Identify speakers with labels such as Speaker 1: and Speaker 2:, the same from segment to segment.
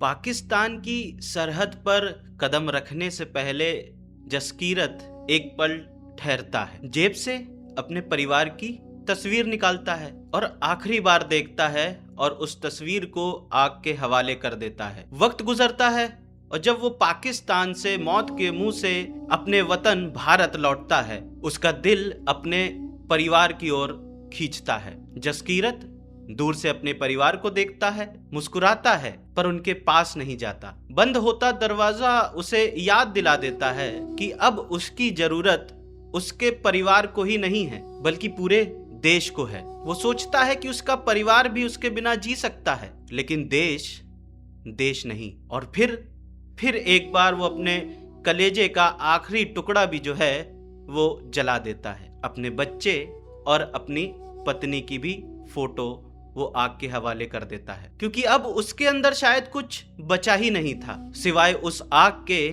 Speaker 1: पाकिस्तान की सरहद पर कदम रखने से पहले जसकीरत एक पल ठहरता है, जेब से अपने परिवार की तस्वीर निकालता है और आखिरी बार देखता है और उस तस्वीर को आग के हवाले कर देता है। वक्त गुजरता है और जब वो पाकिस्तान से मौत के मुंह से अपने वतन भारत लौटता है, उसका दिल अपने परिवार की ओर खींचता है। जसकीरत दूर से अपने परिवार को देखता है, मुस्कुराता है, पर उनके पास नहीं जाता। बंद होता दरवाजा उसे याद दिला देता है कि अब उसकी जरूरत उसके परिवार को ही नहीं है, बल्कि पूरे देश को है। वो सोचता है कि उसका परिवार भी उसके बिना जी सकता है, लेकिन देश नहीं। और फिर एक बार वो अपने कलेजे का आखिरी टुकड़ा भी जो है वो जला देता है। अपने बच्चे और अपनी पत्नी की भी फोटो वो आग के हवाले कर देता है, क्योंकि अब उसके अंदर शायद कुछ बचा ही नहीं था सिवाय उस आग के,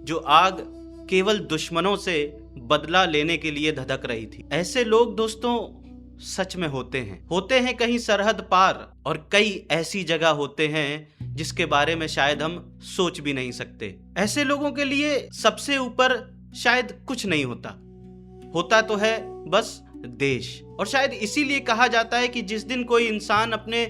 Speaker 1: जो आग केवल दुश्मनों से बदला लेने के लिए धधक रही थी। ऐसे लोग दोस्तों सच में होते हैं कहीं सरहद पार, और कई ऐसी जगह होते हैं जिसके बारे में शायद हम सोच भी नहीं सकते। ऐसे लोगों के लिए सबसे ऊपर शायद कुछ नहीं होता तो है बस देश। और शायद इसीलिए कहा जाता है कि जिस दिन कोई इंसान अपने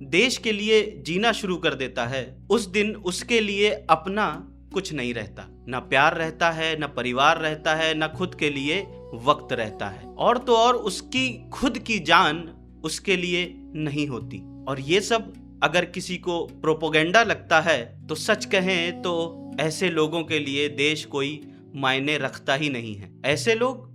Speaker 1: देश के लिए जीना शुरू कर देता है, उस दिन उसके लिए अपना कुछ नहीं रहता। ना प्यार रहता है, ना परिवार रहता है, ना खुद के लिए वक्त रहता है, और तो और उसकी खुद की जान उसके लिए नहीं होती। और ये सब अगर किसी को प्रोपोगेंडा लगता है तो सच कहें तो ऐसे लोगों के लिए देश कोई मायने रखता ही नहीं है। ऐसे लोग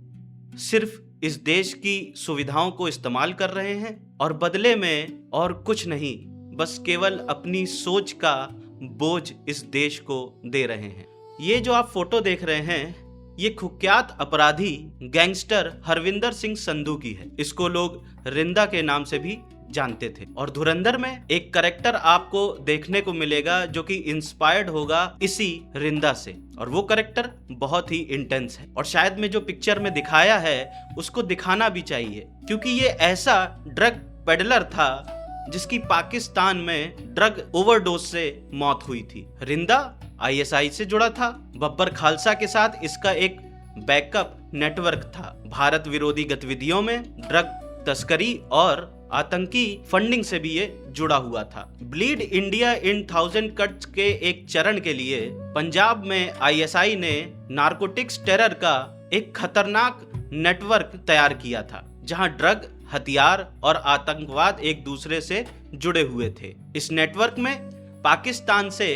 Speaker 1: सिर्फ इस देश की सुविधाओं को इस्तेमाल कर रहे हैं और बदले में और कुछ नहीं, बस केवल अपनी सोच का बोझ इस देश को दे रहे हैं। ये जो आप फोटो देख रहे हैं, ये कुख्यात अपराधी गैंगस्टर हरविंदर सिंह संधू की है। इसको लोग रिंदा के नाम से भी जानते थे। और धुरंधर में एक कैरेक्टर आपको देखने को मिलेगा जो कि इंस्पायर्ड होगा इसी रिंदा से, और वो कैरेक्टर बहुत ही इंटेंस है। और शायद में जो पिक्चर में दिखाया है उसको दिखाना भी चाहिए, क्योंकि ये ऐसा ड्रग पेडलर था जिसकी पाकिस्तान में ड्रग ओवरडोज से मौत हुई थी। रिंदा ISI से जुड़ा था। बब्बर खालसा के साथ इसका एक बैकअप नेटवर्क था। भारत विरोधी गतिविधियों में, ड्रग तस्करी और आतंकी फंडिंग से भी ये जुड़ा हुआ था। ब्लीड इंडिया इन 1000 कट्स के एक चरण के लिए पंजाब में ISI ने नारकोटिक्स टेरर का एक खतरनाक नेटवर्क तैयार किया था, जहां ड्रग, हथियार और आतंकवाद एक दूसरे से जुड़े हुए थे। इस नेटवर्क में पाकिस्तान से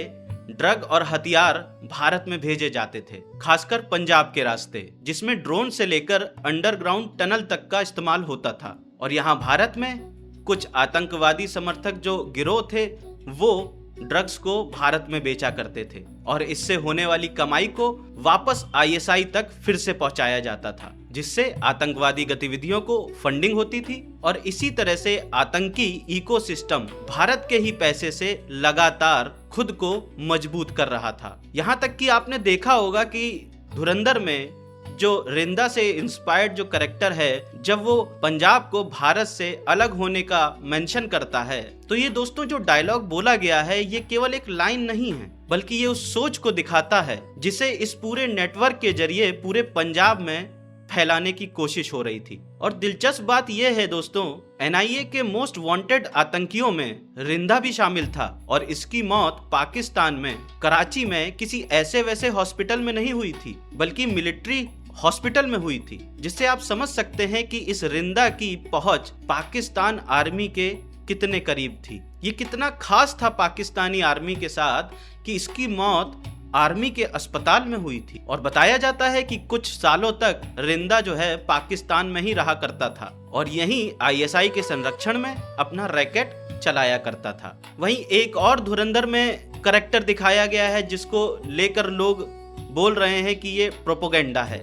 Speaker 1: ड्रग और हथियार भारत में भेजे जाते थे, खासकर पंजाब के रास्ते, जिसमें ड्रोन से लेकर अंडरग्राउंड टनल तक का इस्तेमाल होता था। और यहाँ भारत में कुछ आतंकवादी समर्थक जो गिरोह थे, वो ड्रग्स को भारत में बेचा करते थे, और इससे होने वाली कमाई को वापस ISI तक फिर से पहुंचाया जाता था, जिससे आतंकवादी गतिविधियों को फंडिंग होती थी। और इसी तरह से आतंकी इकोसिस्टम भारत के ही पैसे से लगातार खुद को मजबूत कर रहा था। यहाँ तक कि आपने देखा होगा कि धुरंधर में जो रिंदा से इंस्पायर्ड जो कैरेक्टर है, जब वो पंजाब को भारत से अलग होने का मेंशन करता है, तो ये दोस्तों जो डायलॉग बोला गया है, ये केवल एक लाइन नहीं है, बल्कि ये उस सोच को दिखाता है जिसे इस पूरे नेटवर्क के जरिए पूरे पंजाब में फैलाने की कोशिश हो रही थी। और दिलचस्प बात यह है दोस्तों, NIA के मोस्ट वांटेड आतंकियों में रिंदा भी शामिल था, और इसकी मौत पाकिस्तान में कराची में किसी ऐसे वैसे हॉस्पिटल में नहीं हुई थी, बल्कि मिलिट्री हॉस्पिटल में हुई थी, जिससे आप समझ सकते हैं कि इस रिंदा की पहुंच पाकिस्तान आर्मी के कितने करीब थी। ये कितना खास था पाकिस्तानी आर्मी के साथ कि इसकी मौत आर्मी के अस्पताल में हुई थी। और बताया जाता है कि कुछ सालों तक रिंदा जो है पाकिस्तान में ही रहा करता था, और यहीं ISI के संरक्षण में अपना रैकेट चलाया करता था। वहीं एक और धुरंधर में कैरेक्टर दिखाया गया है जिसको लेकर लोग बोल रहे हैं कि ये प्रोपोगेंडा है,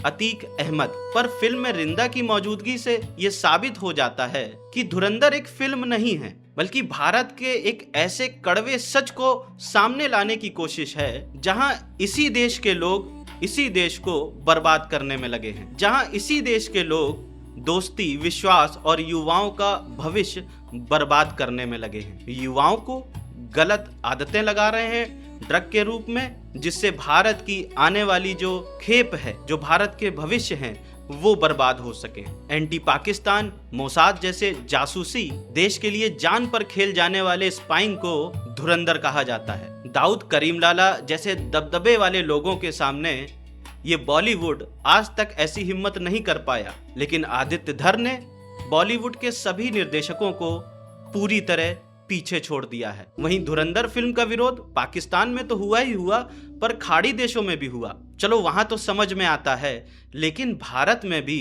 Speaker 1: अतीक अहमद। पर फिल्म में रिंदा की मौजूदगी से ये साबित हो जाता है कि धुरंधर एक फिल्म नहीं है, बल्कि भारत के एक ऐसे कड़वे सच को सामने लाने की कोशिश है, जहां इसी देश के लोग इसी देश को बर्बाद करने में लगे हैं, जहां इसी देश के लोग दोस्ती, विश्वास और युवाओं का भविष्य बर्बाद करने में लगे हैं। युवाओं को गलत आदतें लगा रहे हैं ड्रग के रूप में, जिससे भारत की आने वाली जो खेप है, जो भारत के भविष्य हैं, वो बर्बाद हो सके। एंटी पाकिस्तान, मोसाद जैसे जासूसी देश के लिए जान पर खेल जाने वाले स्पाइंग को धुरंधर कहा जाता है। दाऊद करीमलाला जैसे दबदबे वाले लोगों के सामने ये बॉलीवुड आज तक ऐसी हिम्मत नहीं कर पाया, लेकिन आदित्य धर ने बॉलीवुड के सभी निर्देशकों को पूरी तरह पीछे छोड़ दिया है। वहीं धुरंधर फिल्म का विरोध पाकिस्तान में तो हुआ ही हुआ, पर खाड़ी देशों में भी हुआ। चलो वहां तो समझ में आता है, लेकिन भारत में भी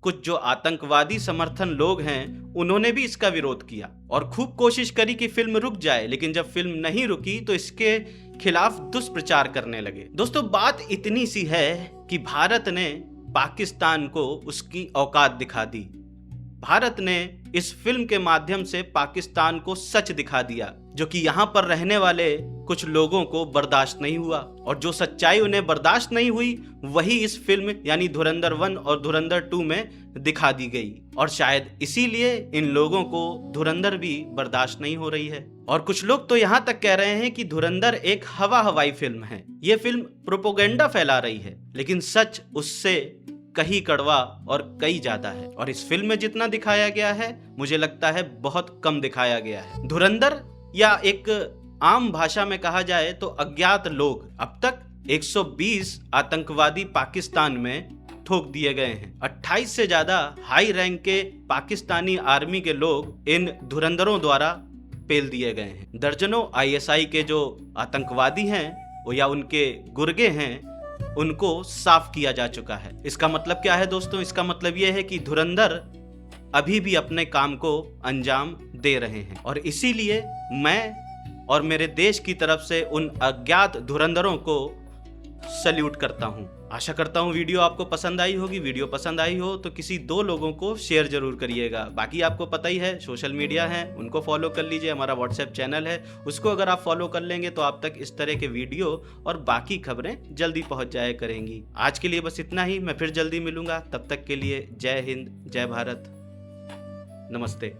Speaker 1: कुछ जो आतंकवादी समर्थन लोग हैं, उन्होंने भी इसका विरोध किया और खूब कोशिश करी कि फिल्म रुक जाए, लेकिन जब फिल्म नहीं रुकी तो इसके खिलाफ दुष्प्रचार करने लगे। दोस्तों, बात इतनी सी है कि भारत ने पाकिस्तान को उसकी औकात दिखा दी। भारत ने इस फिल्म के माध्यम से पाकिस्तान को सच दिखा दिया, जो कि यहाँ पर रहने वाले कुछ लोगों को बर्दाश्त नहीं हुआ, और जो सच्चाई उन्हें बर्दाश्त नहीं हुई वही इस फिल्म यानी धुरंधर 1 और धुरंधर 2 में दिखा दी गई। और शायद इसीलिए इन लोगों को धुरंधर भी बर्दाश्त नहीं हो रही है। और कुछ लोग तो यहाँ तक कह रहे हैं कि धुरंधर एक हवाई फिल्म है, ये फिल्म प्रोपोगेंडा फैला रही है, लेकिन सच उससे कहीं कड़वा और कई ज्यादा है। और इस फिल्म में जितना दिखाया गया है, मुझे लगता है बहुत कम दिखाया गया है। धुरंधर, या एक आम भाषा में कहा जाए तो अज्ञात लोग, अब तक 120 आतंकवादी पाकिस्तान में ठोक दिए गए हैं। 28 से ज्यादा हाई रैंक के पाकिस्तानी आर्मी के लोग इन धुरंधरों द्वारा पेल दिए गए हैं। दर्जनों ISI के जो आतंकवादी हैं या उनके गुर्गे हैं, उनको साफ किया जा चुका है। इसका मतलब क्या है दोस्तों? इसका मतलब यह है कि धुरंधर अभी भी अपने काम को अंजाम दे रहे हैं, और इसीलिए मैं और मेरे देश की तरफ से उन अज्ञात धुरंधरों को सल्यूट करता हूं। आशा करता हूं वीडियो आपको पसंद आई होगी। वीडियो पसंद आई हो तो किसी 2 लोगों को शेयर जरूर करिएगा। बाकी आपको पता ही है, सोशल मीडिया है, उनको फॉलो कर लीजिए। हमारा व्हाट्सएप चैनल है, उसको अगर आप फॉलो कर लेंगे तो आप तक इस तरह के वीडियो और बाकी खबरें जल्दी पहुंच जाया करेंगी। आज के लिए बस इतना ही। मैं फिर जल्दी मिलूंगा। तब तक के लिए जय हिंद, जय भारत, नमस्ते।